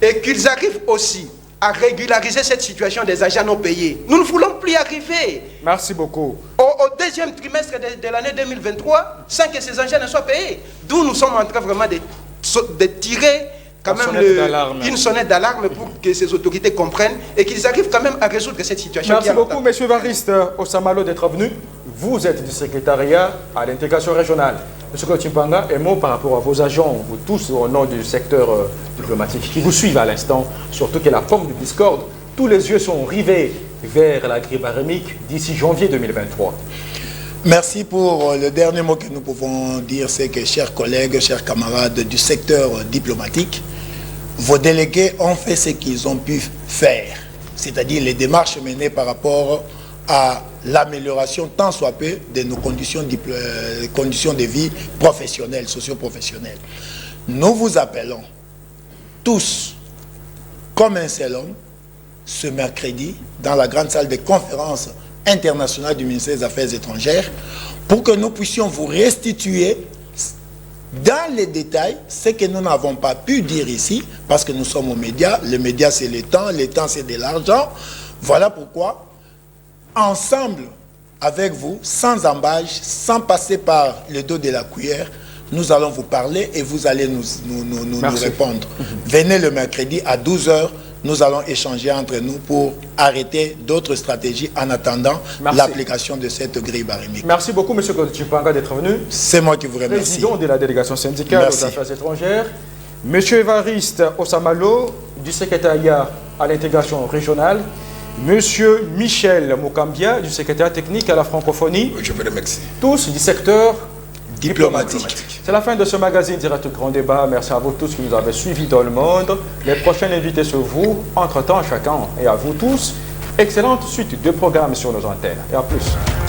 et qu'ils arrivent aussi à régulariser cette situation des agents non payés. Nous ne voulons plus arriver Merci beaucoup. au deuxième trimestre de l'année 2023 sans que ces agents ne soient payés. D'où nous sommes en train vraiment de tirer quand même une sonnette d'alarme pour que ces autorités comprennent et qu'ils arrivent quand même à résoudre cette situation. Merci beaucoup, M. Évariste Ossa Malo, d'être venu. Vous êtes du secrétariat à l'intégration régionale. M. Kotimpanga, un mot par rapport à vos agents, vous tous au nom du secteur diplomatique qui vous suivent à l'instant, surtout que la pomme de discorde, tous les yeux sont rivés vers la grille barémique d'ici janvier 2023. Merci pour le dernier mot que nous pouvons dire, c'est que, chers collègues, chers camarades du secteur diplomatique, vos délégués ont fait ce qu'ils ont pu faire, c'est-à-dire les démarches menées par rapport à l'amélioration tant soit peu de nos conditions de vie professionnelles, socio-professionnelles. Nous vous appelons tous, comme un seul homme, ce mercredi, dans la grande salle de conférence internationale du ministère des Affaires étrangères, pour que nous puissions vous restituer dans les détails ce que nous n'avons pas pu dire ici, parce que nous sommes aux médias. Les médias, c'est le temps c'est de l'argent. Voilà pourquoi, ensemble, avec vous, sans embâche, sans passer par le dos de la cuillère, nous allons vous parler et vous allez nous répondre. Venez le mercredi à 12 h, nous allons échanger entre nous pour arrêter d'autres stratégies en attendant l'application de cette grille barémique. Merci beaucoup, M. Kotimpanga, d'être venu. C'est moi qui vous remercie. Président de la délégation syndicale aux affaires étrangères. M. Évariste Ossa Malo, du secrétariat à l'intégration régionale. Monsieur Michel Mokambia, du secrétaire technique à la francophonie. Je vous remercie. Tous du secteur diplomatique. C'est la fin de ce magazine Direct Grand Débat. Merci à vous tous qui nous avez suivis dans le monde. Les prochains invités sur vous. Entre-temps, chacun et à vous tous, excellente suite de programmes sur nos antennes. Et à plus.